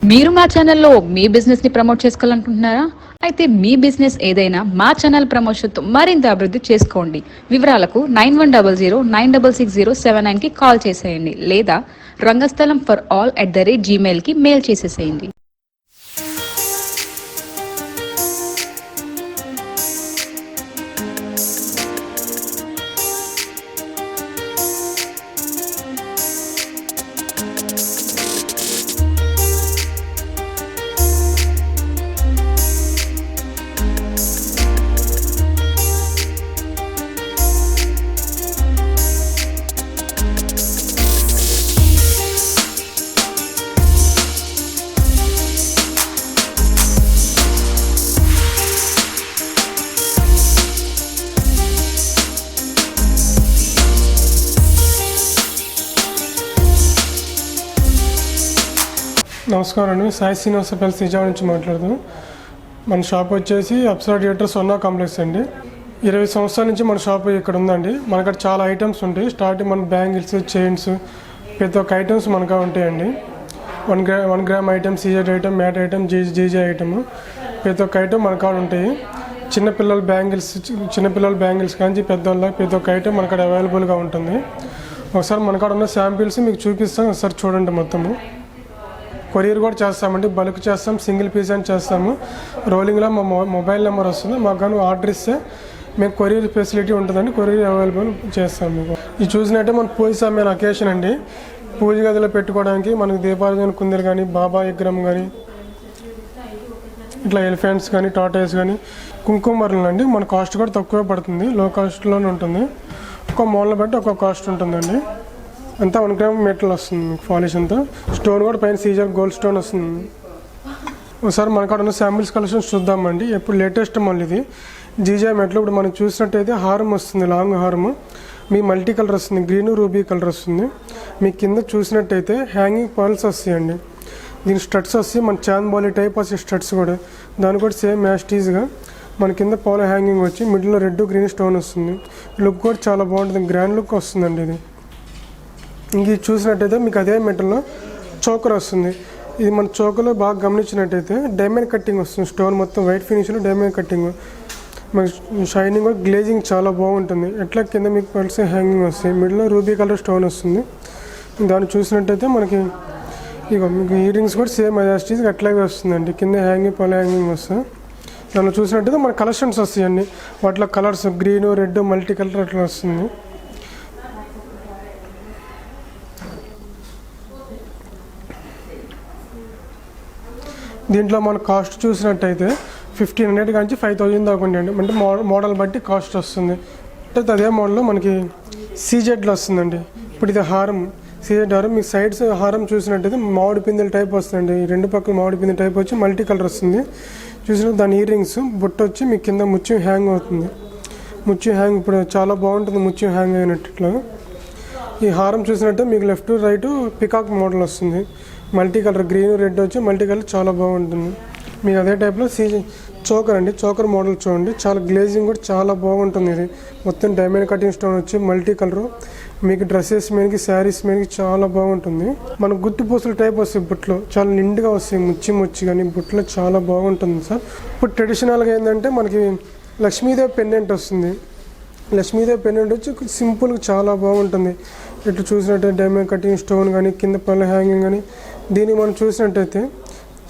మీరు మా ఛానల్లో మీ బిజినెస్ ని ప్రమోట్ చేసుకోవాలనుకుంటున్నారా? అయితే మీ బిజినెస్ ఏదైనా మా ఛానల్ ప్రమోషన్తో మరింత అభివృద్ధి చేసుకోండి. వివరాలకు 9100966079 కి కాల్ చేసేయండి లేదా రంగస్థలం ఫర్ ఆల్ @gmail కి మెయిల్ చేసేసేయండి. నమస్కారం అండి. సాయి శ్రీనివాస ప్యాలెస్ విజయవాడ నుంచి మాట్లాడుతున్నాం. మన షాప్ వచ్చేసి అప్సరా థియేటర్ సోనా కాంప్లెక్స్ అండి. 20 సంవత్సరాల నుంచి మన షాప్ ఇక్కడ ఉందండి. మనకు చాలా ఐటమ్స్ ఉంటాయి. స్టార్టింగ్ మన బ్యాంగిల్స్, చైన్స్, ప్రతి ఒక్క ఐటమ్స్ మనకు ఉంటాయండి. 1 gram item, CZ item, mat item, GJ item, ప్రతి ఒక్క ఐటమ్ మన కాడ ఉంటాయి. చిన్నపిల్లల బ్యాంగిల్స్ కానీ పెద్దవాళ్ళ ప్రతి ఒక్క ఐటమ్ మన కాడ అవైలబుల్గా ఉంటుంది. ఒకసారి మన కాడ ఉన్న శాంపిల్స్ మీకు చూపిస్తాం, ఒకసారి చూడండి. మొత్తము కొరియర్ కూడా చేస్తామండి. బల్క్ చేస్తాం, సింగిల్ పీస్ అని చేస్తాము. రోలింగ్లో మా మొబైల్ నెంబర్ వస్తుంది. మాకు కానీ ఆర్డర్ ఇస్తే మేము కొరియర్ ఫెసిలిటీ ఉంటుందండి. కొరియర్ అవైలబుల్ చేస్తాం. మీకు ఇది చూసినట్టే మన పూజ సమయాల అకేషన్ అండి. పూజ గదిలో పెట్టుకోవడానికి మనకు దీపారాధన కుందరు కానీ, బాబా విగ్రహం కానీ, ఇట్లా ఎలిఫెంట్స్ కానీ, టాటాయిస్ కానీ, కుంకుమర్లు అండి. మన కాస్ట్ కూడా తక్కువ పడుతుంది, లో కాస్ట్లోనే ఉంటుంది. ఒక్కొక్క మోడల్ బట్టి ఒక్కొక్క కాస్ట్ ఉంటుందండి. అంతా 1 గ్రామ్ మెటల్ వస్తుంది మీకు పాలిష్ అంతా. స్టోన్ కూడా పైన సీజర్ గోల్డ్ స్టోన్ వస్తుంది. ఒకసారి మనకాడ ఉన్న శాంపిల్స్ కలెక్షన్స్ చూద్దామండి. ఎప్పుడు లేటెస్ట్ మళ్ళీ ఇది జీజే మెటల్. ఇప్పుడు మనం చూసినట్టయితే హారం వస్తుంది, లాంగ్ హారం. మీ మల్టీ కలర్ వస్తుంది, గ్రీన్ రూబీ కలర్ వస్తుంది. మీ కింద చూసినట్టయితే హ్యాంగింగ్ పర్ల్స్ వస్తాయండి. దీని స్టడ్స్ వస్తాయి, మన చాన్ బాలీ టైప్ వస్తాయి స్టడ్స్ కూడా. దాని కూడా సేమ్ మ్యాస్టీజ్గా మన కింద పాల హ్యాంగింగ్ వచ్చి మిడిల్లో రెడ్ గ్రీన్ స్టోన్ వస్తుంది. లుక్ కూడా చాలా బాగుంటుంది, గ్రాండ్ లుక్ వస్తుందండి ఇది. ఇంక చూసినట్టయితే మీకు అదే మెటల్లో చోకర్ వస్తుంది. ఇది మన చోకర్లో బాగా గమనించినట్టయితే డైమండ్ కట్టింగ్ వస్తుంది. స్టోన్ మొత్తం వైట్ ఫినిష్లో డైమండ్ కట్టింగ్, మనకి షైనింగ్ కూడా, గ్లేజింగ్ చాలా బాగుంటుంది. ఎట్లా కింద మీకు పల్స్ హ్యాంగింగ్ వస్తాయి, మిడిల్లో రూబీ కలర్ స్టోన్ వస్తుంది. దాన్ని చూసినట్టయితే మనకి ఇక మీకు ఇయర్ రింగ్స్ కూడా సేమ్ యాస్టీస్ అట్లాగే వస్తుందండి. కింద హ్యాంగింగ్ పలు హ్యాంగింగ్ వస్తాయి. దాన్ని చూసినట్టయితే మన కలెక్షన్స్ వస్తాయండి. వాటిలో colours green, red, multi colour అట్లా వస్తుంది. దీంట్లో మన కాస్ట్ చూసినట్టయితే 1500 కానీ 5000 దాకా ఉండండి. అంటే మోడల్ బట్టి కాస్ట్ వస్తుంది. అంటే అదే మోడల్లో మనకి సీజెడ్లో వస్తుందండి. ఇప్పుడు ఇది హారం, సీజెడ్ హారం. మీ సైడ్స్ హారం చూసినట్టయితే మామిడి పిందెల టైప్ వస్తుందండి. ఈ 2 పక్కల మామిడి పిందెల టైప్ వచ్చి మల్టీ కలర్ వస్తుంది. చూసినట్టు దాని ఇయర్ రింగ్స్ బుట్ట వచ్చి మీ కింద ముత్యం హ్యాంగ్ అవుతుంది. ముత్యం హ్యాంగ్ ఇప్పుడు చాలా బాగుంటుంది, ముత్యం హ్యాంగ్ అయినట్టు ఇట్లా. ఈ హారం చూసినట్టే మీకు లెఫ్ట్ రైట్ పికాక్ మోడల్ వస్తుంది. మల్టీ కలర్ గ్రీన్ రెడ్ వచ్చి మల్టీ కలర్ చాలా బాగుంటుంది. మీకు అదే టైప్లో చోకర్ అండి. చోకర్ మోడల్ చూడండి, చాలా గ్లేజింగ్ కూడా చాలా బాగుంటుంది. ఇది మొత్తం డైమండ్ కటింగ్ స్టోన్ వచ్చి మల్టీ కలరు. మీకు డ్రెస్సెస్ మీదకి, శారీస్ మీదకి చాలా బాగుంటుంది. మన గుత్తి పూసల టైప్ వస్తాయి బుట్టలు, చాలా నిండుగా వస్తాయి. ముచ్చి కానీ బుట్టలు చాలా బాగుంటుంది సార్. ఇప్పుడు ట్రెడిషనల్గా ఏంటంటే మనకి లక్ష్మీదేవి పెండెంట్ వస్తుంది. లక్ష్మీదేవి పెండెంట్ వచ్చి సింపుల్గా చాలా బాగుంటుంది. ఇట్లా చూసినట్టయితే డైమండ్ కటింగ్ స్టోన్ కానీ, కింద పళ్ళ హ్యాంగింగ్ కానీ. దీన్ని మనం చూసినట్టయితే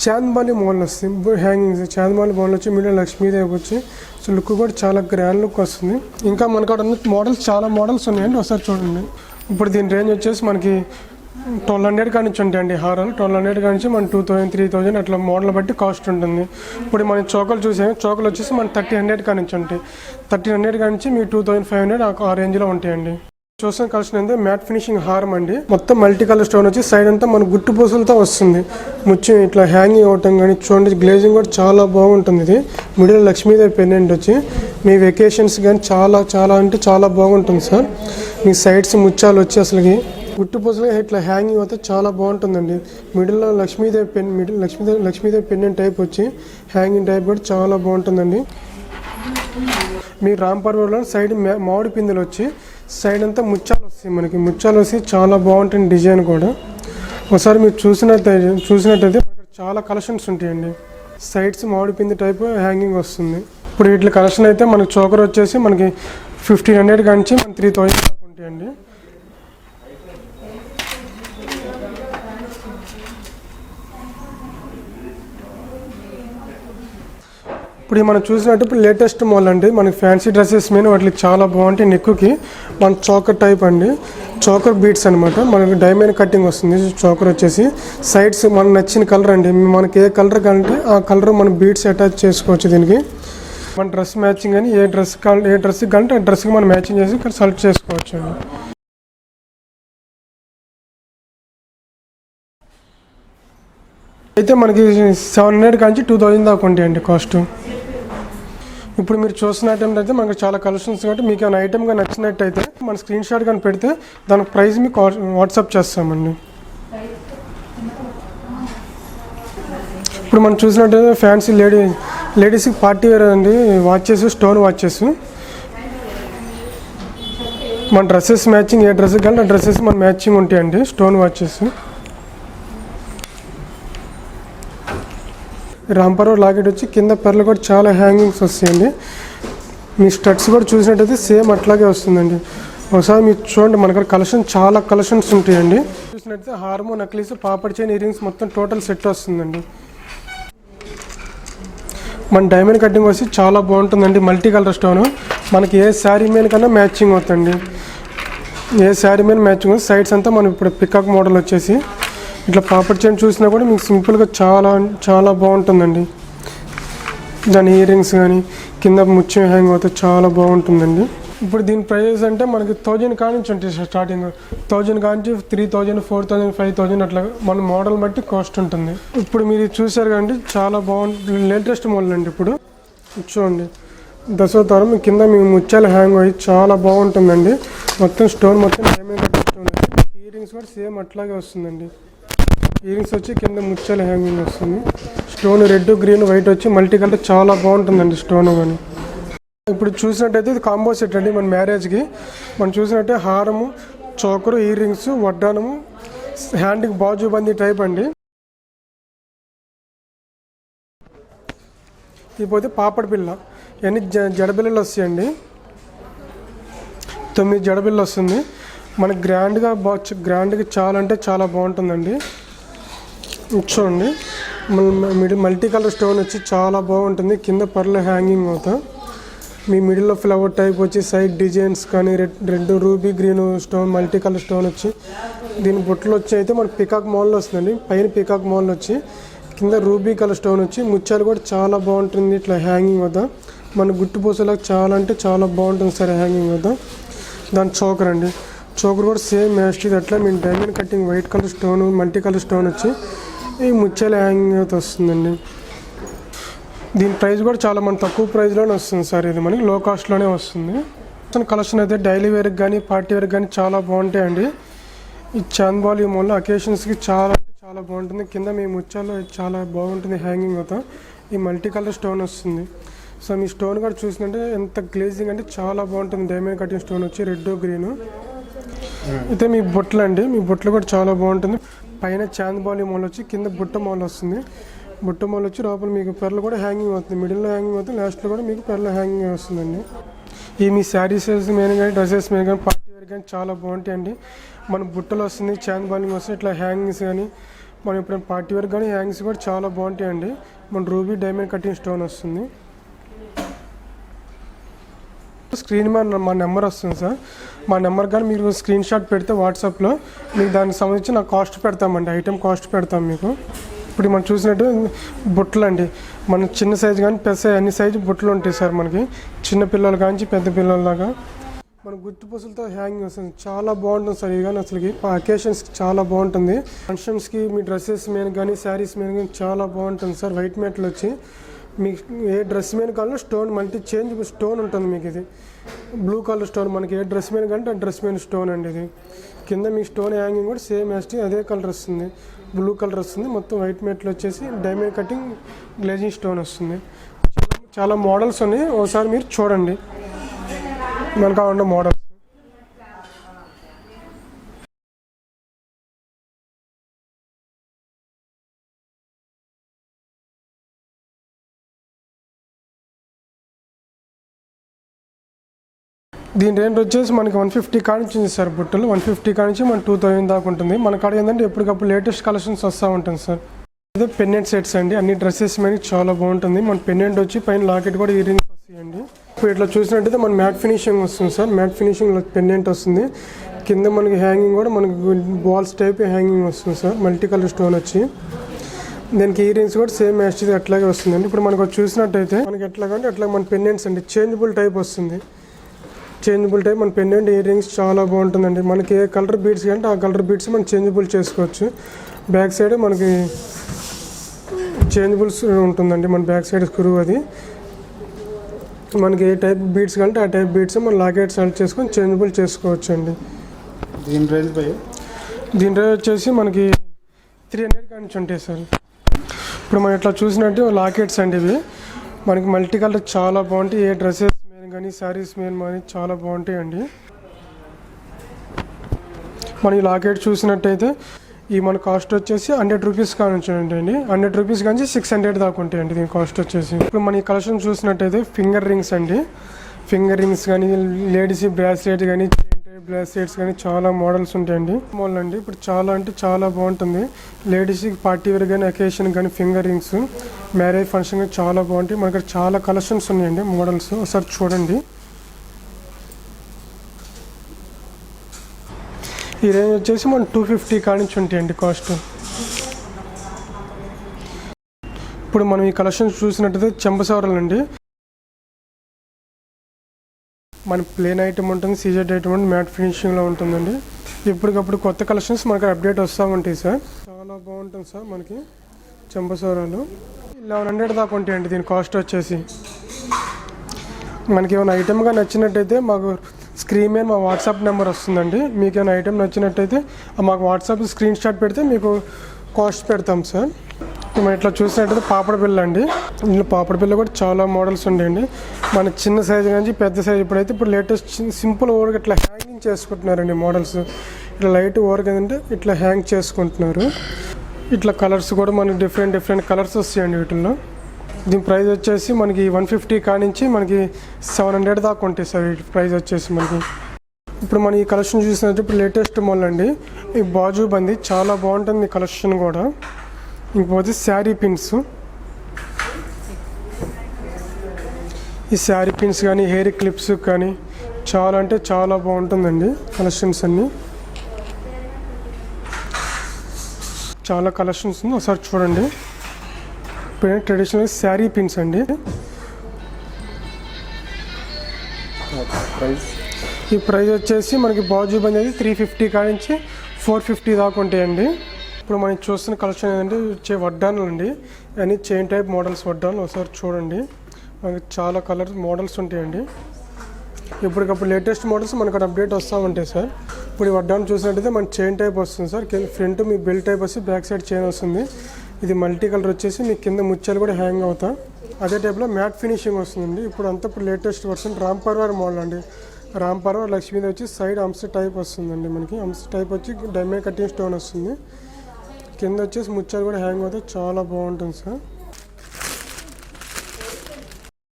చాంద్బాలి మోడల్ వస్తుంది. హ్యాంగింగ్స్ చాంద్బాలి మోడల్ వచ్చి మిడిల్ లక్ష్మీదేవి వచ్చి సో లుక్ కూడా చాలా గ్రాండ్ లుక్ వస్తుంది. ఇంకా మనకు ఉన్న మోడల్స్ చాలా మోడల్స్ ఉన్నాయండి, ఒకసారి చూడండి. ఇప్పుడు దీని రేంజ్ వచ్చేసి మనకి 1200 కాడి నుంచి ఉంటాయండి హారాలు. 1200 కాడి నుంచి మన 2000, 3000 అట్లా మోడల్ బట్టి కాస్ట్ ఉంటుంది. ఇప్పుడు మనం చోకలు చూసాము, చోకలు వచ్చేసి మన 1300 కాడి నుంచి ఉంటాయి. 1300 కాడి నుంచి మీకు 2500 ఆ రేంజ్లో ఉంటాయండి. చూసిన కలెక్షన్ అయితే మ్యాట్ ఫినిషింగ్ హారం అండి. మొత్తం మల్టీ కలర్ స్టోన్ వచ్చి సైడ్ అంతా మన గుట్టు పూసలతో వస్తుంది. ముత్యం ఇట్లా హ్యాంగింగ్ అవటం కానీ చూడండి, గ్లేజింగ్ కూడా చాలా బాగుంటుంది. ఇది మిడిల్ లక్ష్మీదేవి పెండెంట్ వచ్చి మీ వెకేషన్స్ కానీ చాలా చాలా అంటే చాలా బాగుంటుంది సార్. మీ సైడ్స్ ముత్యాలు వచ్చి అసలుకి గుట్టు పూసలు ఇట్లా హ్యాంగింగ్ అయితే చాలా బాగుంటుందండి. మిడిల్లో లక్ష్మీదేవి పెండెంట్ టైప్ వచ్చి హ్యాంగింగ్ టైప్ కూడా చాలా బాగుంటుందండి. మీ రాంపర్వలో సైడ్ మామిడి పిందెలు వచ్చి సైడ్ అంతా ముత్యాలు వస్తాయి. మనకి ముత్యాలు వస్తాయి, చాలా బాగుంటుంది డిజైన్ కూడా. ఒకసారి మీరు చూసినట్టయితే చాలా కలెక్షన్స్ ఉంటాయండి. సైడ్స్ మామిడిపిండి టైప్ హ్యాంగింగ్ వస్తుంది. ఇప్పుడు వీటి కలెక్షన్ అయితే మనకి చోకర్ వచ్చేసి మనకి 1500 కాంచి మన 3000 దాకా ఉంటాయండి. ఇప్పుడు మనం చూసినట్టు ఇప్పుడు లేటెస్ట్ మోడల్ అండి. మనకి ఫ్యాన్సీ డ్రెస్సెస్ మీద వాటికి చాలా బాగుంటాయి. నెక్కి మన చోకర్ టైప్ అండి, చోకర్ బీట్స్ అనమాట. మనకి డైమండ్ కటింగ్ వస్తుంది. చోకర్ వచ్చేసి సైడ్స్ మనకు నచ్చిన కలర్ అండి. మనకి ఏ కలర్ కంటే ఆ కలర్ మనం బీట్స్ అటాచ్ చేసుకోవచ్చు. దీనికి మన డ్రెస్ మ్యాచింగ్ అని ఏ డ్రెస్ కంటే ఆ డ్రెస్కి మనం మ్యాచింగ్ చేసి ఇక్కడ సెలెక్ట్ చేసుకోవచ్చు అండి. అయితే మనకి 700 కాంచి 2000 దాకా ఉంటాయండి కాస్ట్. ఇప్పుడు మీరు చూసిన ఐటమ్ అయితే మనకు చాలా కలెక్షన్స్ కాబట్టి మీకు ఏమైనా ఐటమ్గా నచ్చినట్టయితే మన స్క్రీన్ షాట్ కానీ పెడితే దానికి ప్రైస్ మీకు వాట్సాప్ చేస్తామండి. ఇప్పుడు మనం చూసినట్టయితే ఫ్యాన్సీ లేడీస్కి పార్టీ వేర్ అండి. వాచెస్, స్టోన్ వాచెస్, మన డ్రెస్సెస్ మ్యాచింగ్ ఏ డ్రెస్కి కానీ ఆ డ్రెస్సెస్ మన మ్యాచింగ్ ఉంటాయండి. స్టోన్ వాచెస్, రాంపర్వ లాకెట్ వచ్చి కింద పెర్లు కూడా చాలా హ్యాంగింగ్స్ వస్తాయండి. మీ స్టడ్స్ కూడా చూసినట్టయితే సేమ్ అట్లాగే వస్తుందండి. ఒకసారి మీరు చూడండి, మనకు కలెక్షన్ చాలా కలెక్షన్స్ ఉంటాయండి. చూసినట్టయితే హార్మో, నక్లీస్, పాపడ్ చైన్, ఇయరింగ్స్ మొత్తం టోటల్ సెట్ వస్తుందండి. మన డైమండ్ కటింగ్ వచ్చి చాలా బాగుంటుందండి. మల్టీ కలర్ స్టోన్ మనకి ఏ శారీ మీద కన్నా మ్యాచింగ్ అవుతుంది. ఏ శారీ మీద మ్యాచింగ్ అవుతుంది. సైడ్స్ అంతా మనం ఇప్పుడు పికాక్ మోడల్ వచ్చేసి ఇట్లా పాపడ్ చైన్ చూసినా కూడా మీకు సింపుల్గా చాలా చాలా బాగుంటుందండి. దాని ఇయరింగ్స్ కానీ కింద ముత్యం హ్యాంగ్ అవుతే చాలా బాగుంటుందండి. ఇప్పుడు దీని ప్రైస్ అంటే మనకి 1000 కానించి ఉంటాయి. స్టార్టింగ్ 1000 కానించి 3000, 4000, 5000 అట్లా మన మోడల్ బట్టి కాస్ట్ ఉంటుంది. ఇప్పుడు మీరు చూసారు కదండి, చాలా బాగుంటుంది. లేటెస్ట్ మోడల్ అండి. ఇప్పుడు చూడండి, దశవతారం కింద మీ ముత్యాల హ్యాంగ్ అయ్యి చాలా బాగుంటుందండి. మొత్తం స్టోన్ మొత్తం డైమండ్ కటింగ్ స్టోన్ అండి. ఇయరింగ్స్ కూడా సేమ్ అట్లాగే వస్తుందండి. ఇయరింగ్స్ వచ్చి కింద ముత్యాల హ్యాంగింగ్ వస్తుంది. స్టోన్ రెడ్, గ్రీన్, వైట్ వచ్చి మల్టీ కలర్ చాలా బాగుంటుందండి స్టోన్ కానీ. ఇప్పుడు చూసినట్టయితే ఇది కాంబో సెట్ అండి. మన మ్యారేజ్కి మనం చూసినట్టే హారము, చోకరు, ఇయర్ రింగ్స్, వడ్డానము, హ్యాండ్కి బాజుబందీ టైప్ అండి. ఇకపోతే పాపడ్ పిల్ల, ఇవన్నీ జడబిల్లలు వస్తాయండి. 9 జడబిల్ల వస్తుంది. మనకి గ్రాండ్గా చాలా అంటే చాలా బాగుంటుందండి. చూడండి, మల్టీ కలర్ స్టోన్ వచ్చి చాలా బాగుంటుంది. కింద పర్ల హ్యాంగింగ్ అవుతా మీ మిడిల్లో ఫ్లవర్ టైప్ వచ్చి సైడ్ డిజైన్స్ కానీ red, ruby, green stone, multi colour stone వచ్చి దీని బొట్లు వచ్చి అయితే మనకి పికాక్ మోడల్ వస్తుందండి. పైన పికాక్ మోడల్ వచ్చి కింద రూబీ కలర్ స్టోన్ వచ్చి ముత్యాలు కూడా చాలా బాగుంటుంది. ఇట్లా హ్యాంగింగ్ అవుతా మన గుట్టు పూసలకు చాలా అంటే చాలా బాగుంటుంది సార్ హ్యాంగింగ్ అవుతా. దాని చోకర్ అండి. చోకర్ కూడా సేమ్ మ్యాచ్ అట్లా మేము diamond cutting white colour stone, multi colour stone వచ్చి ఈ ముత్యాల హ్యాంగింగ్ అయితే వస్తుందండి. దీని ప్రైస్ కూడా చాలా మన తక్కువ ప్రైస్లోనే వస్తుంది సార్. ఇది మనకి లో కాస్ట్లోనే వస్తుంది. కలెక్షన్ అయితే డైలీ వేర్కి కానీ పార్టీ వేర్కి కానీ చాలా బాగుంటాయండి. ఈ చాంద్బాల్ ఈ మూల అకేషన్స్కి చాలా అంటే చాలా బాగుంటుంది. కింద మీ ముత్యాలు చాలా బాగుంటుంది హ్యాంగింగ్ అవుతా. ఈ మల్టీ కలర్ స్టోన్ వస్తుంది. సో మీ స్టోన్ కూడా చూసినట్టే ఎంత గ్లేజింగ్ అంటే చాలా బాగుంటుంది. డైమండ్ కటింగ్ స్టోన్ వచ్చి రెడ్, గ్రీన్. అయితే మీ బొట్లు అండి, మీ బొట్లు కూడా చాలా బాగుంటుంది. పైన చాంద్బాల్ మోల్ వచ్చి కింద బుట్ట మోల్ వస్తుంది. బుట్ట మోల్ వచ్చి లోపల మీకు పెర్లు కూడా హ్యాంగింగ్ అవుతుంది. మిడిల్లో హ్యాంగింగ్ అవుతుంది, లాస్ట్లో కూడా మీకు పెర్ల హ్యాంగింగ్ వస్తుందండి. ఈ మీ శారీస్ మీద కానీ డ్రెస్సెస్ మీద కానీ పార్టీ వేర్ కానీ చాలా బాగుంటాయండి. మన బుట్టలు వస్తుంది, చాంద్బాలింగ్ వస్తుంది, ఇట్లా హ్యాంగింగ్స్ కానీ మనం ఇప్పుడు పార్టీ వేర్ కానీ హ్యాంగింగ్స్ కూడా చాలా బాగుంటాయండి. మన రూబీ డైమండ్ కటింగ్ స్టోన్ వస్తుంది. స్క్రీన్ మీద మా నెంబర్ వస్తుంది సార్. మా నెంబర్ కానీ మీరు స్క్రీన్ షాట్ పెడితే వాట్సాప్లో మీకు దానికి సంబంధించి నాకు కాస్ట్ పెడతామండి. ఐటెం కాస్ట్ పెడతాం మీకు. ఇప్పుడు మనం చూసినట్టు బుట్టలు అండి. మన చిన్న సైజు కానీ పెద్ద సైజు అన్ని సైజు బుట్టలు ఉంటాయి సార్. మనకి చిన్న పిల్లలు కానీ పెద్ద పిల్లల దాకా మన గుర్తు పూసలతో హ్యాంగింగ్ వస్తుంది. చాలా బాగుంటుంది సార్. ఇది కానీ అసలుకి అకేషన్స్కి చాలా బాగుంటుంది. ఫంక్షన్స్కి మీ డ్రెస్సెస్ మీద కానీ శారీస్ మీద కానీ చాలా బాగుంటుంది సార్. వైట్ మెట్లు వచ్చి మీకు ఏ డ్రెస్ మీద కావాలో స్టోన్ మల్టీ చేంజ్ స్టోన్ ఉంటుంది. మీకు ఇది బ్లూ కలర్ స్టోన్, మనకి ఏ డ్రెస్ మీద కంటే ఆ డ్రెస్ మీద స్టోన్ అండి. ఇది కింద మీ స్టోన్ హ్యాంగింగ్ కూడా సేమ్ యాస్టీ అదే కలర్ వస్తుంది, బ్లూ కలర్ వస్తుంది. మొత్తం వైట్ మెట్లు వచ్చేసి డైమండ్ కటింగ్ గ్లేజింగ్ స్టోన్ వస్తుంది. చాలా మోడల్స్ ఉన్నాయి, ఒకసారి మీరు చూడండి మనకు కావాలన్న మోడల్. దీని రేంజ్ వచ్చేసి మనకి 150 కాడ నుంచి ఉంది సార్. బుట్టలు 150 కాడ నుంచి మన 2000 దాకా ఉంటుంది. మన కాడ ఏంటంటే ఎప్పటికప్పుడు లేటెస్ట్ కలెక్షన్స్ వస్తూ ఉంటుంది సార్. అదే పెండెంట్ సెట్స్ అండి, అన్ని డ్రెస్సెస్ మీద చాలా బాగుంటుంది. మన పెండెంట్ వచ్చి పైన లాకెట్ కూడా ఇయర్ రింగ్స్ వస్తాయండి. ఇప్పుడు ఇట్లా చూసినట్టయితే మన మ్యాట్ ఫినిషింగ్ వస్తుంది సార్. మ్యాట్ ఫినిషింగ్ పెండెంట్ వస్తుంది. కింద మనకి హ్యాంగింగ్ కూడా మనకి బాల్స్ టైప్ హ్యాంగింగ్ వస్తుంది సార్. మల్టీ కలర్ స్టోన్ వచ్చి దానికి ఇయర్ రింగ్స్ కూడా సేమ్ మ్యాచ్ అట్లాగే వస్తుందండి. ఇప్పుడు మనకు చూసినట్టయితే మనకి ఎట్లాగంటే అట్లా మన పెండెంట్స్ అండి చేంజబుల్ టైప్ వస్తుంది. చేంజబుల్ టైప్ మన పెండెంట్ ఇయర్ రింగ్స్ చాలా బాగుంటుందండి. మనకి ఏ కలర్ బీడ్స్ అంటే ఆ కలర్ బీడ్స్ మనం చేంజబుల్ చేసుకోవచ్చు. బ్యాక్ సైడ్ మనకి చేంజబుల్స్ ఉంటుందండి. మన బ్యాక్ సైడ్ స్క్రూ అది మనకి ఏ టైప్ బీడ్స్ కంటే ఆ టైప్ బీడ్స్ మనం లాకెట్ సెలెక్ట్ చేసుకొని చేంజబుల్ చేసుకోవచ్చు అండి. దీని రేంజ్ వచ్చేసి మనకి 300 కాడి నుంచి ఉంటాయి సార్. ఇప్పుడు మనం ఇట్లా చూసినట్టు లాకెట్స్ అండి ఇవి మనకి మల్టీ కలర్ చాలా బాగుంటాయి. ఏ డ్రెస్సెస్ మీద కానీ శారీస్ మీద కానీ చాలా బాగుంటాయి అండి. మనం ఈ లాకెట్ చూసినట్టయితే ఈ మన కాస్ట్ వచ్చేసి 100 రూపీస్ కాడ నుంచి ఉంటాయండి. 100 రూపీస్ కానీ 600 దాకా ఉంటాయండి దీని కాస్ట్ వచ్చేసి. ఇప్పుడు మన ఈ కలెక్షన్ చూసినట్టయితే ఫింగర్ రింగ్స్ అండి. ఫింగర్ రింగ్స్ కానీ లేడీస్ బ్రాస్లెట్ కానీ బ్రాస్లెట్స్ కానీ చాలా మోడల్స్ ఉంటాయండి. మోడల్ అండి ఇప్పుడు చాలా అంటే చాలా బాగుంటుంది. లేడీస్కి పార్టీ వేర్ కానీ అకేషన్ కానీ ఫింగర్ రింగ్స్ మ్యారేజ్ ఫంక్షన్ కానీ చాలా బాగుంటాయి. మనకి చాలా కలెక్షన్స్ ఉన్నాయండి మోడల్స్. ఒకసారి చూడండి. ఈ రేంజ్ వచ్చేసి మనం 250 కాడి నుంచి ఉంటాయండి కాస్ట్. ఇప్పుడు మనం ఈ కలెక్షన్స్ చూసినట్టయితే చెంపసవరాలు అండి. మన ప్లేన్ ఐటమ్ ఉంటుంది, సీజెడ్ ఐటమ్ ఉంటుంది, మ్యాట్ ఫినిషింగ్లో ఉంటుందండి. ఎప్పటికప్పుడు కొత్త కలెక్షన్స్ మనకి అప్డేట్ వస్తూ ఉంటాయి సార్. చాలా బాగుంటుంది సార్. మనకి చెంపసవరాలు 1100 దాకా ఉంటాయండి దీని కాస్ట్ వచ్చేసి. మనకి ఏమైనా ఐటమ్గా నచ్చినట్టయితే మాకు స్క్రీన్ మీద మా వాట్సాప్ నెంబర్ వస్తుందండి. మీకు ఏమైనా ఐటమ్ నచ్చినట్టయితే మాకు వాట్సాప్ స్క్రీన్ షాట్ పెడితే మీకు కాస్ట్ పెడతాం సార్. మనం ఇట్లా చూసినట్టయితే పాపడ బిల్ల అండి. ఇందులో పాపడ బిల్ల కూడా చాలా మోడల్స్ ఉంటాయండి. మన చిన్న సైజు నుంచి పెద్ద సైజు ఇప్పుడు లేటెస్ట్ సింపుల్ ఓవర్గా ఇట్లా హ్యాంగింగ్ చేసుకుంటున్నారండి మోడల్స్. ఇట్లా లైట్ ఓవర్గా ఏంటంటే ఇట్లా హ్యాంగ్ చేసుకుంటున్నారు. ఇట్లా కలర్స్ కూడా మనకి డిఫరెంట్ కలర్స్ వస్తాయండి వీటిల్లో. దీని ప్రైస్ వచ్చేసి మనకి 150 కాడి నుంచి మనకి 700 దాకా ఉంటాయి సార్ ఈ ప్రైస్ వచ్చేసి మనకి. ఇప్పుడు మనం ఈ కలెక్షన్ చూసినట్టు ఇప్పుడు లేటెస్ట్ మోడల్ అండి. ఈ బాజు బంది చాలా బాగుంటుంది ఈ కలెక్షన్ కూడా. ఇంకపోతే శారీ పిన్స్, ఈ శారీ పిన్స్ కానీ హెయిర్ క్లిప్స్ కానీ చాలా అంటే చాలా బాగుంటుందండి కలెక్షన్స్ అన్నీ. చాలా కలెక్షన్స్ ఉంది, ఒకసారి చూడండి. ఇప్పుడు ట్రెడిషనల్ శారీ పిన్స్ అండి. ఈ ప్రైస్ వచ్చేసి మనకి బాజు బంద్ అయితే 350 కాడి నుంచి 450 దాకా ఉంటాయండి. ఇప్పుడు మనం చూస్తున్న కలెక్షన్ ఏంటంటే వడ్డానులు అండి. అన్ని చైన్ టైప్ మోడల్స్ వడ్డానులు. ఒకసారి చూడండి. మనకి చాలా కలర్ మోడల్స్ ఉంటాయండి. ఇప్పటికప్పుడు లేటెస్ట్ మోడల్స్ మనకు అప్డేట్ వస్తూ ఉంటాయి సార్. ఇప్పుడు ఈ వడ్డాను చూసినట్టయితే మనకి చైన్ టైప్ వస్తుంది సార్. ఫ్రంట్ మీ బెల్ట్ టైప్ వచ్చి బ్యాక్ సైడ్ చైన్ వస్తుంది. ఇది మల్టీ కలర్ వచ్చేసి మీకు కింద ముత్యాలు కూడా హ్యాంగ్ అవుతా. అదే టైప్లో మ్యాట్ ఫినిషింగ్ వస్తుందండి. ఇప్పుడు latest version Ram Parivar model అండి. రామ్ పర్వార్ లక్ష్మీది వచ్చి సైడ్ అంశ టైప్ వస్తుందండి. మనకి అంశ టైప్ వచ్చి డైమండ్ కటింగ్ స్టోన్ వస్తుంది. కింద వచ్చేసి ముత్యాలు కూడా హ్యాంగ్ అవుతాయి. చాలా బాగుంటుంది సార్.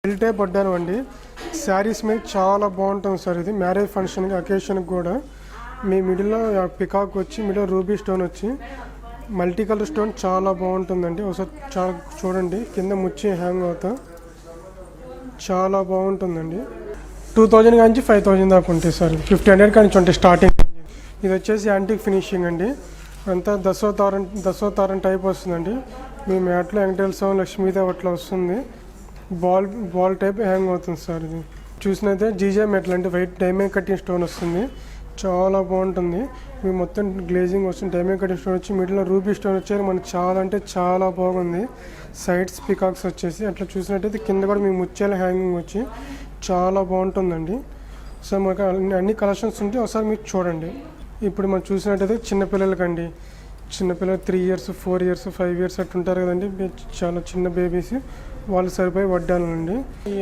బెల్ టైప్ వడ్డాను అండి. శారీస్ మీద చాలా బాగుంటుంది సార్. ఇది మ్యారేజ్ ఫంక్షన్కి అకేషన్కి కూడా మీ మిడిల్లో పికాక్ వచ్చి మిడిల్ రూబీ స్టోన్ వచ్చి మల్టీ కలర్ స్టోన్ చాలా బాగుంటుందండి. ఒకసారి చాలా చూడండి. కింద ముచ్చి హ్యాంగ్ అవుతా చాలా బాగుంటుందండి. 2000 కాంచి 5000 దాకా ఉంటాయి సార్. 1500 కాంచి ఉంటాయి స్టార్టింగ్. ఇది వచ్చేసి యాంటిక్ ఫినిషింగ్ అండి. అంతా దశోతారం టైప్ వస్తుందండి. మీ మ్యాట్లో వెంకటేశ్వర లక్ష్మీదేవి అట్లా వస్తుంది. బాల్ టైప్ హ్యాంగ్ అవుతుంది సార్. ఇది చూసినైతే జీజే మెటల్ అంటే వైట్ డైమండ్ కటింగ్ స్టోన్ వస్తుంది. చాలా బాగుంటుంది. మీకు మొత్తం గ్లేజింగ్ వస్తుంది. డైమండ్ కటింగ్ స్టోన్ వచ్చి మిడిల్లో రూబీ స్టోన్ వచ్చారు. మనకి చాలా అంటే చాలా బాగుంది. సైడ్స్ పికాక్స్ వచ్చేసి అట్లా చూసినట్టయితే కింద కూడా మీ ముత్యాల హ్యాంగింగ్ వచ్చి చాలా బాగుంటుందండి. సో మాకు అన్ని కలెక్షన్స్ ఉంటే ఒకసారి మీరు చూడండి. ఇప్పుడు మనం చూసినట్టయితే చిన్నపిల్లలకండి. చిన్నపిల్లలు 3 years 4 years 5 years అట్లా ఉంటారు కదండి. చాలా చిన్న బేబీస్ వాళ్ళు సరిపోయి వడ్డానండి.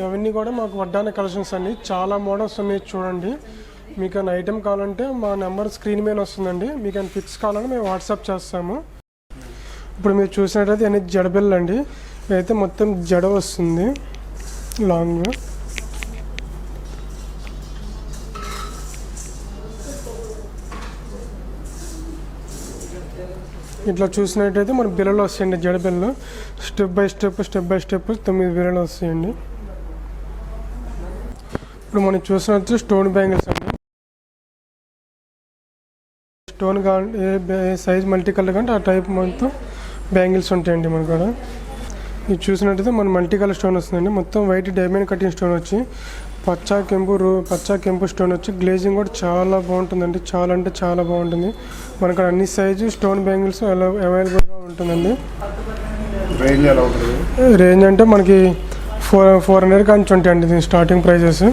అవన్నీ కూడా మాకు వడ్డాన కలెక్షన్స్ అండి. చాలా మోడల్స్ ఉన్నాయి చూడండి. మీకు ఏమైనా ఐటమ్ కావాలంటే మా నెంబర్ స్క్రీన్ మీద వస్తుందండి. మీకు ఏమైనా పిక్స్ కావాలంటే మేము వాట్సాప్ చేస్తాము. ఇప్పుడు మీరు చూసినట్టయితే అన్ని జడబిల్లు అండి. ఇదైతే మొత్తం జడ వస్తుంది లాంగ్. ఇట్లా చూసినట్టయితే మన బిల్లలు వస్తాయండి, జడ బిల్లలు స్టెప్ బై స్టెప్ 9 బిల్లలు వస్తాయండి. ఇప్పుడు మనం చూసినట్టు స్టోన్ బ్యాంగిల్స్ అండి. స్టోన్ కావాలంటే ఏ సైజ్ మల్టీ కలర్ కంటే ఆ టైప్ మొత్తం బ్యాంగిల్స్ ఉంటాయండి మన కూడా. ఇది చూసినట్టయితే మన మల్టీ కలర్ స్టోన్ వస్తుందండి. మొత్తం వైట్ డైమండ్ కటింగ్ స్టోన్ వచ్చి పచ్చ కెంపు స్టోన్ వచ్చి గ్లేజింగ్ కూడా చాలా బాగుంటుందండి. చాలా అంటే చాలా బాగుంటుంది. మనకు అన్ని సైజు స్టోన్ బ్యాంగిల్స్ అవైలబుల్గా ఉంటుందండి. రేంజ్ అంటే మనకి 400 కాంచి ఉంటాయండి దీని స్టార్టింగ్ ప్రైజెస్.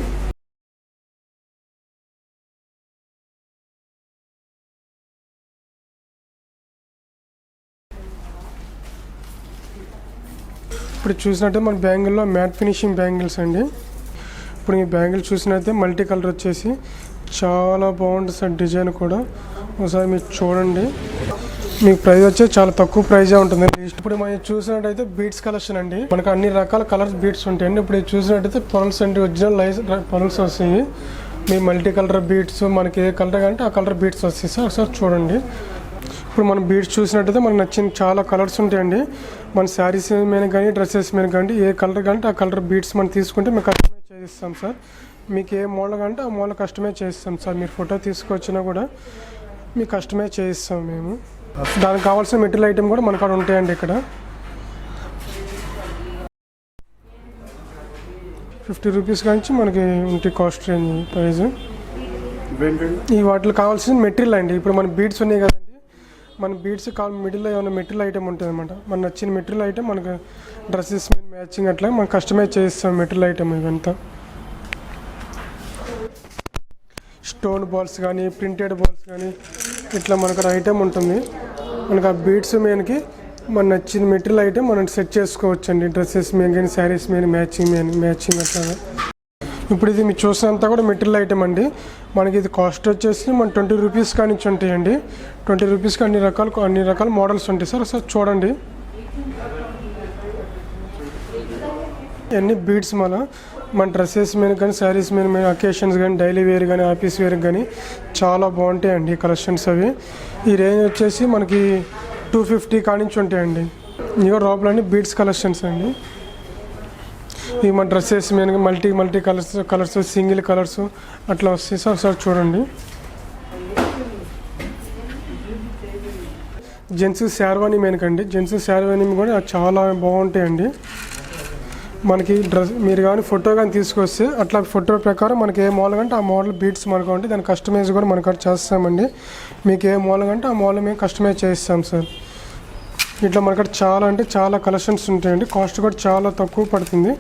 ఇప్పుడు చూసినట్టే మన బ్యాంగిల్లో మ్యాట్ ఫినిషింగ్ బ్యాంగిల్స్ అండి. ఇప్పుడు ఈ బ్యాంగిల్ చూసినట్టే మల్టీ కలర్ వచ్చేసి చాలా బాగుంటుంది సార్. డిజైన్ కూడా ఒకసారి మీరు చూడండి. మీకు ప్రైస్ వచ్చేసి చాలా తక్కువ ప్రైజే ఉంటుంది. ఇప్పుడు మనం చూసినట్టయితే బీడ్స్ కలెక్షన్ అండి. మనకు అన్ని రకాల కలర్స్ బీడ్స్ ఉంటాయండి. ఇప్పుడు చూసినట్టయితే పర్ల్స్ అండి, ఒరిజినల్ లైస్ పర్ల్స్ వస్తాయి. మీ మల్టీ కలర్ బీడ్స్ మనకి ఏ కలర్ కంటే ఆ కలర్ బీడ్స్ వస్తాయి సార్. ఒకసారి చూడండి. ఇప్పుడు మనం బీడ్స్ చూసినట్టయితే మనకు నచ్చిన చాలా కలర్స్ ఉంటాయండి. మన శారీస్ మీద కానీ డ్రెస్సెస్ మీద కానీ ఏ కలర్ కంటే ఆ కలర్ బీడ్స్ మనం తీసుకుంటే మేము కస్టమైజ్ చేయిస్తాం సార్. మీకు ఏ మోడల్ కంటే ఆ మోడల్ కస్టమైజ్ చేయిస్తాం సార్. మీరు ఫోటో తీసుకొచ్చినా కూడా మీకు కస్టమైజ్ చేయిస్తాం మేము. దానికి కావాల్సిన మెటీరియల్ ఐటమ్ కూడా మన కాడ ఉంటాయండి. ఇక్కడ 50 రూపీస్ నుంచి మనకి ఉంటే కాస్ట్ రేంజ్ ప్రైజ్. ఈ వాటిలో కావాల్సిన మెటీరియల్ అండి. ఇప్పుడు మన బీడ్స్ ఉన్నాయి కదండి, మన బీడ్స్ మిడిల్లో ఏమైనా మెటీరియల్ ఐటమ్ ఉంటుంది అనమాట. మన నచ్చిన మెటీరియల్ ఐటమ్ మనకు డ్రెస్సెస్ మీద మ్యాచింగ్ అట్లా మనం కస్టమైజ్ చేస్తాం మెటీరియల్ ఐటమ్. ఇవంతా స్టోన్ బాల్స్ కానీ ప్రింటెడ్ బాల్స్ కానీ ఇట్లా మనకు ఐటమ్ ఉంటుంది. మనకు ఆ బీడ్స్ మీదకి మన నచ్చిన మెటీరియల్ ఐటమ్ మనం సెట్ చేసుకోవచ్చు అండి. డ్రెస్సెస్ మీద కానీ శారీస్ మీద మ్యాచింగ్ అట్లా. ఇప్పుడు ఇది మీరు చూసినంతా కూడా మెటీరియల్ ఐటమ్ అండి. మనకి ఇది కాస్ట్ వచ్చేసి మన 20 రూపీస్ కానించి ఉంటాయండి. 20 రూపీస్కి అన్ని రకాల మోడల్స్ ఉంటాయి సార్. ఒకసారి చూడండి. అన్ని బీడ్స్ మన డ్రెస్సెస్ మీద కానీ శారీస్ మీద అకేషన్స్ కానీ డైలీ వేర్ కానీ ఆఫీస్ వేర్ కానీ చాలా బాగుంటాయండి ఈ కలెక్షన్స్. అవి ఈ రేంజ్ వచ్చేసి మనకి 250 కానించి ఉంటాయండి. ఇక లోపలన్నీ బీడ్స్ కలెక్షన్స్ అండి. ఇవి మన డ్రెస్సెస్ మీద మల్టీ కలర్స్ సింగిల్ కలర్స్ అట్లా వస్తాయి సార్. ఒకసారి చూడండి. జెంట్స్ శార్వాణి మేనకండి. జెంట్స్ శార్వాణి కూడా చాలా బాగుంటాయండి. మనకి డ్రెస్ మీరు కానీ ఫోటో కానీ తీసుకొస్తే అట్లా ఫోటో ప్రకారం మనకి ఏ మోడల్ కంటే ఆ మోడల్ బీట్స్ మనకు అంటే దాని కస్టమైజ్ కూడా మనకు చేస్తామండి. మీకు ఏ మోడల్ కంటే ఆ మోడల్ మేము కస్టమైజ్ చేస్తాం సార్. ఇట్లా మనకు చాలా అంటే చాలా కలెక్షన్స్ ఉంటాయండి. కాస్ట్ కూడా చాలా తక్కువ పడుతుంది.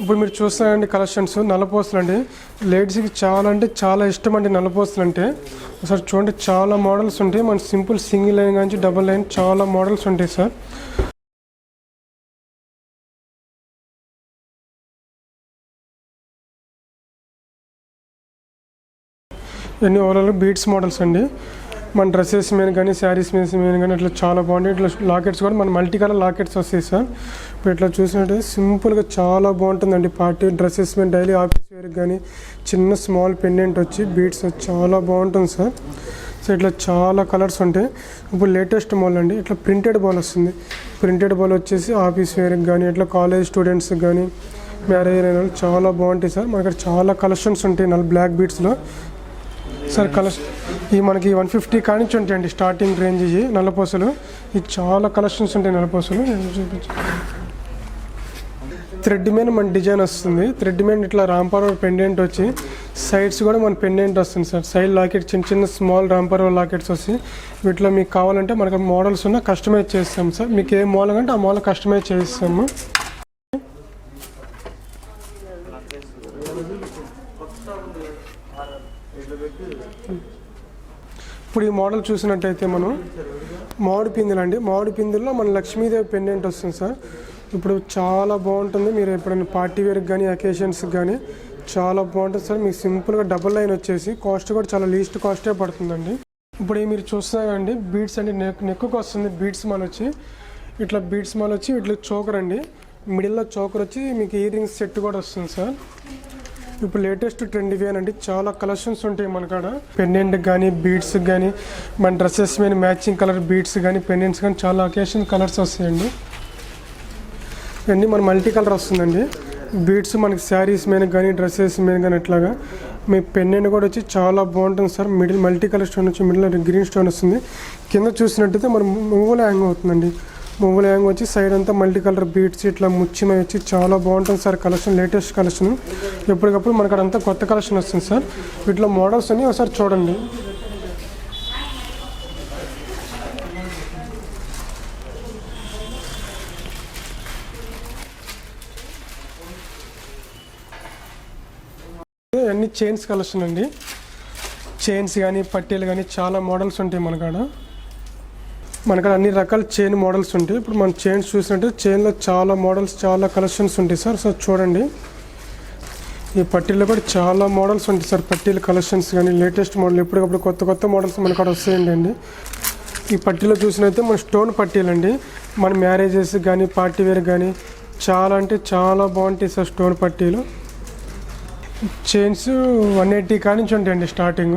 ఇప్పుడు మీరు చూస్తారండి కలెక్షన్స్ నల్లపోస్తులు అండి. లేడీస్కి చాలా అంటే చాలా ఇష్టం అండి నల్లపోస్తులు అంటే. ఒకసారి చూడండి, చాలా మోడల్స్ ఉంటాయి. మన సింపుల్ సింగిల్ లైన్ కానీ డబుల్ లైన్ చాలా మోడల్స్ ఉంటాయి సార్. ఇవన్నీ ఓవరాల్ బీడ్స్ మోడల్స్ అండి. మన డ్రెస్సెస్ మీద కానీ శారీస్ మీద కానీ ఇట్లా చాలా బాగుంటాయి. ఇట్లా లాకెట్స్ కూడా మన మల్టీ కలర్ లాకెట్స్ వస్తాయి సార్. ఇప్పుడు ఇట్లా చూసినట్టయితే సింపుల్గా చాలా బాగుంటుందండి. పార్టీ డ్రెస్సెస్ మీద డైలీ ఆఫీస్ వేర్కి కానీ చిన్న స్మాల్ పెండెంట్ వచ్చి బీడ్స్ చాలా బాగుంటుంది సార్. సో ఇట్లా చాలా కలర్స్ ఉంటాయి. ఇప్పుడు లేటెస్ట్ మోడల్ అండి. ఇట్లా ప్రింటెడ్ బాల్ వస్తుంది. ప్రింటెడ్ బాల్ వచ్చేసి ఆఫీస్ వేర్కి కానీ ఇట్లా కాలేజ్ స్టూడెంట్స్కి కానీ మ్యారేజ్ అయిన వాళ్ళు చాలా బాగుంటాయి సార్. మనకి చాలా కలెక్షన్స్ ఉంటాయి బ్లాక్ బీడ్స్లో సార్. ఇవి మనకి 150 కానించి ఉంటాయండి స్టార్టింగ్ రేంజ్. ఇవి నల్లపూసలు ఇవి చాలా కలెక్షన్స్ ఉంటాయి. నల్లపూసలు థ్రెడ్ మీద మన డిజైన్ వస్తుంది. థ్రెడ్ మీద ఇట్లా రాంపర్వ పెండెంట్ వచ్చి సైడ్స్ కూడా మన పెండెంట్ వస్తుంది సార్. సైడ్ లాకెట్ చిన్న స్మాల్ రాంపర్వ లాకెట్స్ వస్తాయి. వీటిలో మీకు కావాలంటే మనకు మోడల్స్ ఉన్న కస్టమైజ్ చేస్తాం సార్. మీకు ఏ మోడల్ అంటే ఆ మోడల్ కస్టమైజ్ చేస్తాము. ఇప్పుడు ఈ మోడల్ చూసినట్టయితే మనం మామిడి పిందెలు అండి. మామిడి పిందెల్లో మన లక్ష్మీదేవి పెండెంట్ వస్తుంది సార్. ఇప్పుడు చాలా బాగుంటుంది. మీరు ఎప్పుడైనా పార్టీ వేర్కి కానీ అకేషన్స్కి కానీ చాలా బాగుంటుంది సార్. మీకు సింపుల్గా డబుల్ లైన్ వచ్చేసి కాస్ట్ కూడా చాలా లీస్ట్ కాస్టే పడుతుందండి. ఇప్పుడు మీరు చూస్తున్నారండి బీడ్స్ అండి. నెక్కు వస్తుంది బీడ్స్ మాల్ వచ్చి ఇట్లా బీడ్స్ మాల్ వచ్చి ఇట్లా చోకర్ అండి. మిడిల్లో చోకర్ వచ్చి మీకు ఇయర్ రింగ్స్ సెట్ కూడా వస్తుంది సార్. ఇప్పుడు లేటెస్ట్ ట్రెండ్ ఇవి అండి, చాలా కలెక్షన్స్ ఉంటాయి మన కాడ. పెండెంట్ కానీ బీడ్స్ కానీ మన డ్రెస్సెస్ మీద మ్యాచింగ్ కలర్ బీడ్స్ కానీ పెండెంట్స్ కానీ చాలా అకేషన్ కలర్స్ వస్తాయండి. ఇవన్నీ మన మల్టీ కలర్ వస్తుందండి. బీడ్స్ మనకి శారీస్ మీద కానీ డ్రెస్సెస్ మీద కానీ ఇట్లాగా. మీ పెండెంట్ కూడా వచ్చి చాలా బాగుంటుంది sir. Middle multi colour stone వచ్చి మిడిల్ గ్రీన్ స్టోన్ వస్తుంది. కింద చూసినట్టయితే మన మువ్వుల హ్యాంగ్ అవుతుందండి. మువ్వుల హ్యాంగ్ వచ్చి సైడ్ అంతా మల్టీ కలర్ బీడ్స్ ఇట్లా ముచ్చిమ వచ్చి చాలా బాగుంటుంది సార్. Collection latest collection. ఎప్పటికప్పుడు మనకు అదంతా కొత్త కలెక్షన్ వస్తుంది సార్. వీటిలో మోడల్స్ అన్ని ఒకసారి చూడండి. అన్ని చైన్స్ కలెక్షన్ అండి. చైన్స్ కానీ పట్టీలు కానీ చాలా మోడల్స్ ఉంటాయి మనకాడ అన్ని రకాల చైన్ మోడల్స్ ఉంటాయి. ఇప్పుడు మన చైన్స్ చూసినట్టు చైన్లో చాలా మోడల్స్ చాలా కలెక్షన్స్ ఉంటాయి సార్. సో చూడండి, ఈ పట్టీల్లో కూడా చాలా మోడల్స్ ఉంటాయి సార్. పట్టీల కలెక్షన్స్ కానీ లేటెస్ట్ మోడల్ ఎప్పటికప్పుడు కొత్త కొత్త మోడల్స్ మనకాడ వస్తాయండి. ఈ పట్టీలో చూసినైతే మన స్టోన్ పట్టీలు అండి. మన మ్యారేజెస్ కానీ పార్టీ వేర్ కానీ చాలా అంటే చాలా బాగుంటాయి సార్ స్టోన్ పట్టీలు. చైన్స్ 180 కాడి నుంచి ఉంటాయండి స్టార్టింగ్.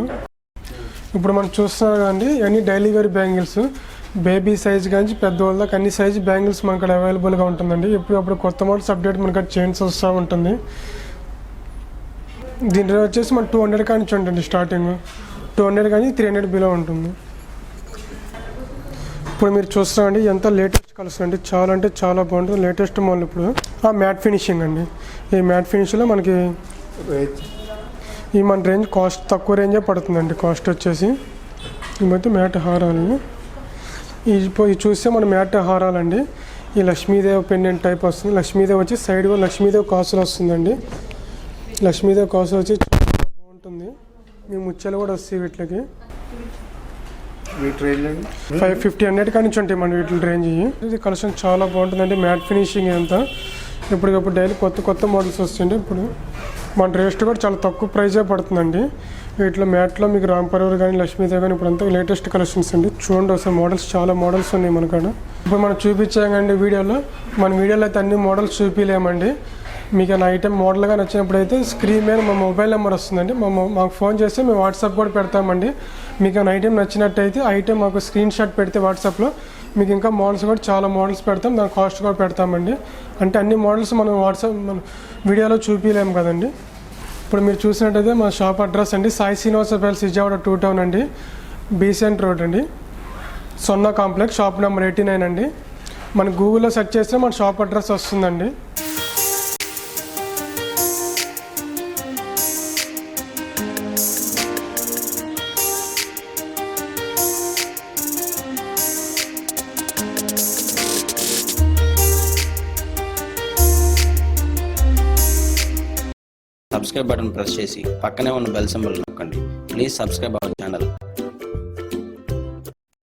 ఇప్పుడు మనం చూస్తున్నాం కదండి, ఇవన్నీ daily wear bangles. Baby size కానీ పెద్దవాళ్ళ దాకా అన్ని సైజ్ బ్యాంగిల్స్ మనకు అవైలబుల్గా ఉంటుందండి. ఎప్పుడప్పుడు కొత్త మోడల్స్ అప్డేట్ మనకు చైన్స్ వస్తూ ఉంటుంది. దీని రేట్ వచ్చేసి మన 200 కాడి నుంచి ఉంటుంది స్టార్టింగ్. 200 కానీ 300 బిలో ఉంటుంది. ఇప్పుడు మీరు చూస్తామండి ఎంత లేటెస్ట్ కలర్స్ అండి. చాలా అంటే చాలా బాగుంటుంది లేటెస్ట్ మోడల్. ఇప్పుడు మ్యాట్ ఫినిషింగ్ అండి. ఈ మ్యాట్ ఫినిష్లో మనకి ఈ మన రేంజ్ కాస్ట్ తక్కువ రేంజే పడుతుందండి. కాస్ట్ వచ్చేసి ఈ మధ్య మ్యాట్ హారాలు ఇది చూస్తే మన మ్యాట్ హారాలండి. ఈ లక్ష్మీదేవి పెండెంట్ టైప్ వస్తుంది. లక్ష్మీదేవి వచ్చి సైడ్ లక్ష్మీదేవి కాసులు వస్తుందండి. లక్ష్మీదేవి కాసులు వచ్చి చాలా బాగుంటుంది. మీ ముత్యాలు కూడా వస్తాయి వీటికి. 550 కాడి నుంచి ఉంటాయి మన వీటి రేంజ్. ఇది కలెక్షన్ చాలా బాగుంటుందండి. మ్యాట్ ఫినిషింగ్ అంతా ఎప్పటికప్పుడు డైలీ కొత్త కొత్త మోడల్స్ వస్తాయండి. ఇప్పుడు మన రేస్ట్ కూడా చాలా తక్కువ ప్రైజే పడుతుందండి. వీటిలో మ్యాట్లో మీకు రాంపర్వర్ కానీ లక్ష్మీదేవి కానీ ఇప్పుడు అంతా లేటెస్ట్ కలెక్షన్స్ అండి. చూడండి ఒకసారి మోడల్స్ చాలా మోడల్స్ ఉన్నాయి మనకాడ. ఇప్పుడు మనం చూపించామండి వీడియోలో. మన వీడియోలో అయితే అన్ని మోడల్స్ చూపించలేమండి. మీకు ఆ ఐటెం మోడల్గా నచ్చినప్పుడు అయితే స్క్రీన్ మీద మా మొబైల్ నెంబర్ వస్తుందండి. మాకు ఫోన్ చేస్తే మేము వాట్సాప్ కూడా పెడతామండి. మీకు ఆ ఐటెం నచ్చినట్టయితే ఐటెం మాకు స్క్రీన్ షాట్ పెడితే వాట్సాప్లో మీకు ఇంకా మోడల్స్ కూడా చాలా మోడల్స్ పెడతాం. దాని కాస్ట్ కూడా పెడతామండి. అంటే అన్ని మోడల్స్ మనం మన వీడియోలో చూపించలేము కదండి. ఇప్పుడు మీరు చూసినట్టయితే మా షాప్ అడ్రస్ అండి సాయి శ్రీనివాస ప్యాలెస్ విజయవాడ 2 టౌన్ అండి. బీసెంట్ రోడ్ అండి. సొన్నా కాంప్లెక్స్ షాప్ నెంబర్ 89 అండి. మన గూగుల్లో సెర్చ్ చేస్తే మన షాప్ అడ్రస్ వస్తుందండి. సబ్స్క్రైబ్ బటన్ ప్రెస్ చేసి పక్కనే ఉన్న బెల్ సింబల్ నొక్కండి. Please subscribe our channel.